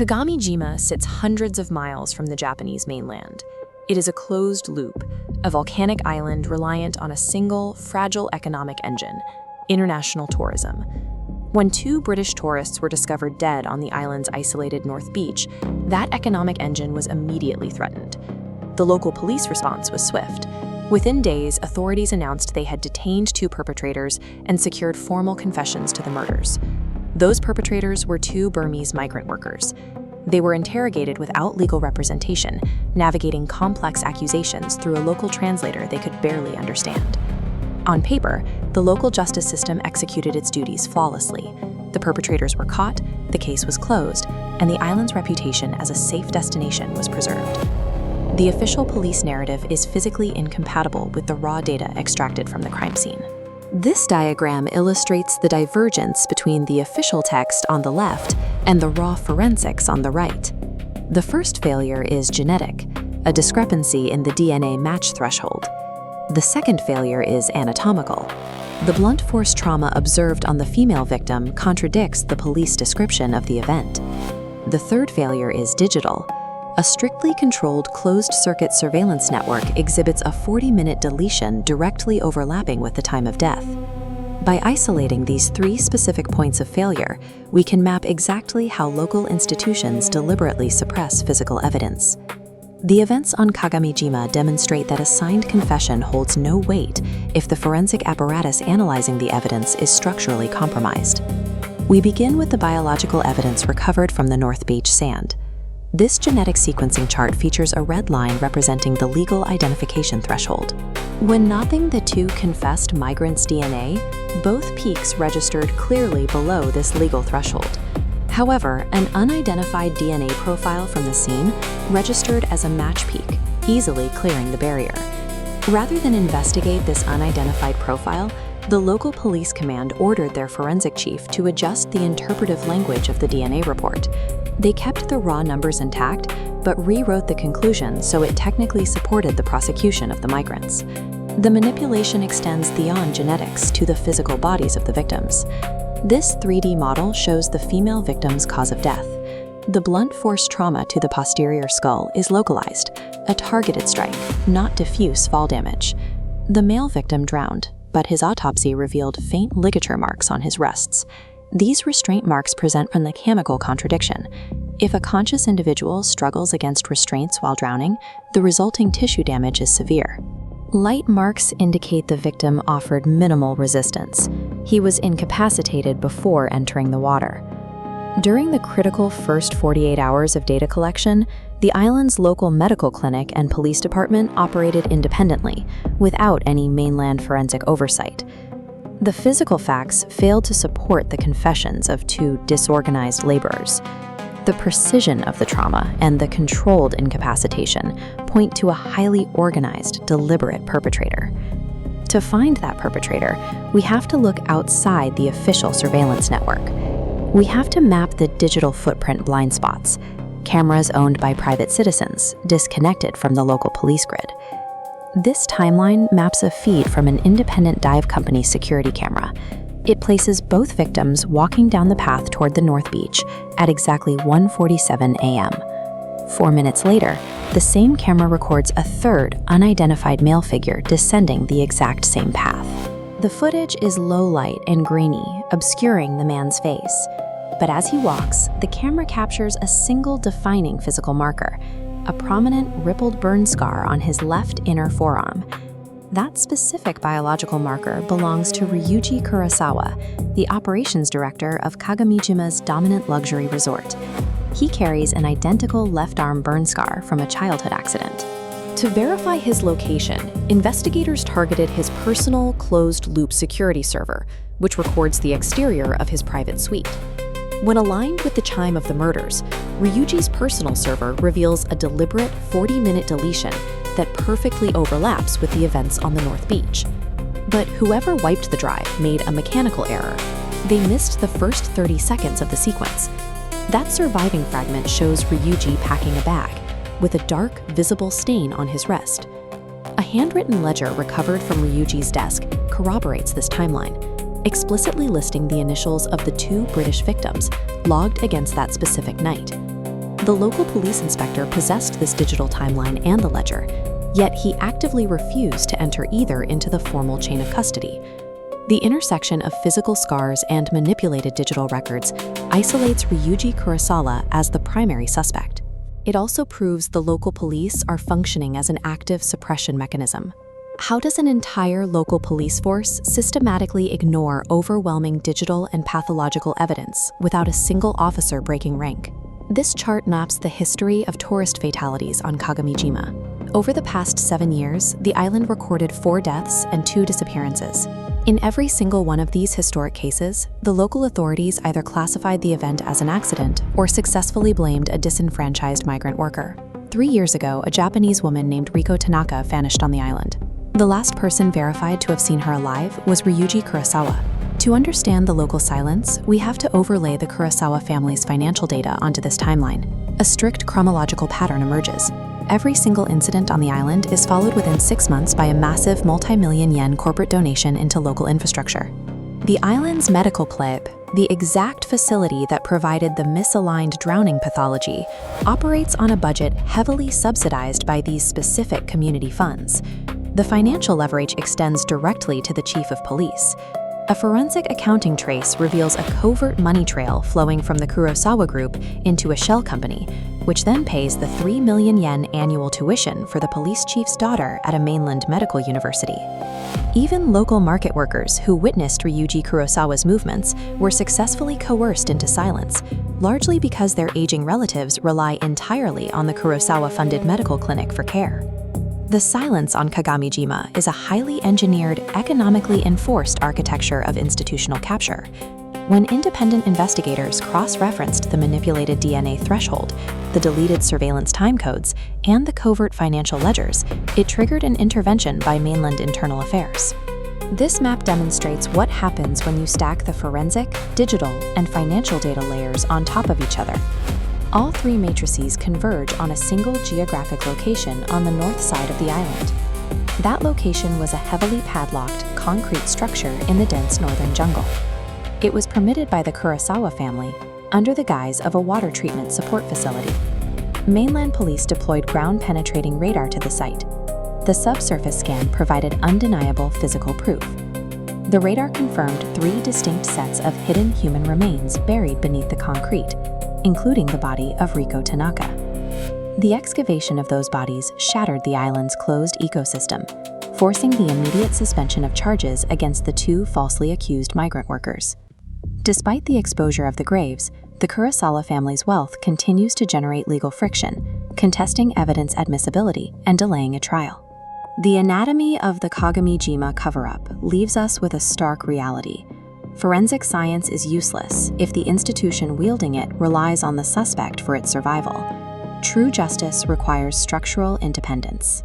Kagami sits hundreds of miles from the Japanese mainland. It is a closed loop, a volcanic island reliant on a single, fragile economic engine: international tourism. When 2 British tourists were discovered dead on the island's isolated North Beach, that economic engine was immediately threatened. The local police response was swift. Within days, authorities announced they had detained 2 perpetrators and secured formal confessions to the murders. Those perpetrators were 2 Burmese migrant workers. They were interrogated without legal representation, navigating complex accusations through a local translator they could barely understand. On paper, the local justice system executed its duties flawlessly. The perpetrators were caught, the case was closed, and the island's reputation as a safe destination was preserved. The official police narrative is physically incompatible with the raw data extracted from the crime scene. This diagram illustrates the divergence between the official text on the left and the raw forensics on the right. The first failure is genetic, a discrepancy in the DNA match threshold. The second failure is anatomical. The blunt force trauma observed on the female victim contradicts the police description of the event. The third failure is digital. A strictly controlled closed-circuit surveillance network exhibits a 40-minute deletion directly overlapping with the time of death. By isolating these 3 specific points of failure, we can map exactly how local institutions deliberately suppress physical evidence. The events on Kagami demonstrate that a signed confession holds no weight if the forensic apparatus analyzing the evidence is structurally compromised. We begin with the biological evidence recovered from the North Beach sand. This genetic sequencing chart features a red line representing the legal identification threshold. When knotting the 2 confessed migrants' DNA, both peaks registered clearly below this legal threshold. However, an unidentified DNA profile from the scene registered as a match peak, easily clearing the barrier. Rather than investigate this unidentified profile, the local police command ordered their forensic chief to adjust the interpretive language of the DNA report. They kept the raw numbers intact, but rewrote the conclusion so it technically supported the prosecution of the migrants. The manipulation extends beyond genetics to the physical bodies of the victims. This 3D model shows the female victim's cause of death. The blunt force trauma to the posterior skull is localized, a targeted strike, not diffuse fall damage. The male victim drowned, but his autopsy revealed faint ligature marks on his wrists. These restraint marks present a mechanical contradiction. If a conscious individual struggles against restraints while drowning, the resulting tissue damage is severe. Light marks indicate the victim offered minimal resistance. He was incapacitated before entering the water. During the critical first 48 hours of data collection, the island's local medical clinic and police department operated independently, without any mainland forensic oversight. The physical facts failed to support the confessions of 2 disorganized laborers. The precision of the trauma and the controlled incapacitation point to a highly organized, deliberate perpetrator. To find that perpetrator, we have to look outside the official surveillance network. We have to map the digital footprint blind spots, cameras owned by private citizens, disconnected from the local police grid. This timeline maps a feed from an independent dive company's security camera. It places both victims walking down the path toward the North Beach at exactly 1:47 a.m. 4 minutes later, the same camera records a third, unidentified male figure descending the exact same path. The footage is low light and grainy, obscuring the man's face. But as he walks, the camera captures a single defining physical marker: a prominent rippled burn scar on his left inner forearm. That specific biological marker belongs to Ryuji Kurosawa, the operations director of Kagami dominant luxury resort. He carries an identical left arm burn scar from a childhood accident. To verify his location, investigators targeted his personal closed-loop security server, which records the exterior of his private suite. When aligned with the chime of the murders, Ryuji's personal server reveals a deliberate 40-minute deletion that perfectly overlaps with the events on the North Beach. But whoever wiped the drive made a mechanical error. They missed the first 30 seconds of the sequence. That surviving fragment shows Ryuji packing a bag, with a dark, visible stain on his wrist. A handwritten ledger recovered from Ryuji's desk corroborates this timeline, explicitly listing the initials of the 2 British victims logged against that specific night. The local police inspector possessed this digital timeline and the ledger, yet he actively refused to enter either into the formal chain of custody. The intersection of physical scars and manipulated digital records isolates Ryuji Kurosawa as the primary suspect. It also proves the local police are functioning as an active suppression mechanism. How does an entire local police force systematically ignore overwhelming digital and pathological evidence without a single officer breaking rank? This chart maps the history of tourist fatalities on Kagami-jima. Over the past 7 years, the island recorded 4 deaths and 2 disappearances. In every single one of these historic cases, the local authorities either classified the event as an accident or successfully blamed a disenfranchised migrant worker. 3 years ago, a Japanese woman named Riko Tanaka vanished on the island. The last person verified to have seen her alive was Ryuji Kurosawa. To understand the local silence, we have to overlay the Kurosawa family's financial data onto this timeline. A strict chronological pattern emerges. Every single incident on the island is followed within 6 months by a massive multi-million yen corporate donation into local infrastructure. The island's medical pleb, the exact facility that provided the misaligned drowning pathology, operates on a budget heavily subsidized by these specific community funds. The financial leverage extends directly to the chief of police. A forensic accounting trace reveals a covert money trail flowing from the Kurosawa Group into a shell company, which then pays the 3 million yen annual tuition for the police chief's daughter at a mainland medical university. Even local market workers who witnessed Ryuji Kurosawa's movements were successfully coerced into silence, largely because their aging relatives rely entirely on the Kurosawa-funded medical clinic for care. The silence on Kagami-jima is a highly engineered, economically enforced architecture of institutional capture. When independent investigators cross-referenced the manipulated DNA threshold, the deleted surveillance timecodes, and the covert financial ledgers, it triggered an intervention by mainland internal affairs. This map demonstrates what happens when you stack the forensic, digital, and financial data layers on top of each other. All 3 matrices converge on a single geographic location on the north side of the island. That location was a heavily padlocked, concrete structure in the dense northern jungle. It was permitted by the Kurosawa family under the guise of a water treatment support facility. Mainland police deployed ground-penetrating radar to the site. The subsurface scan provided undeniable physical proof. The radar confirmed 3 distinct sets of hidden human remains buried beneath the concrete, including the body of Riko Tanaka. The excavation of those bodies shattered the island's closed ecosystem, forcing the immediate suspension of charges against the 2 falsely accused migrant workers. Despite the exposure of the graves, the Kurosawa family's wealth continues to generate legal friction, contesting evidence admissibility and delaying a trial. The anatomy of the Kagami-jima cover-up leaves us with a stark reality. Forensic science is useless if the institution wielding it relies on the suspect for its survival. True justice requires structural independence.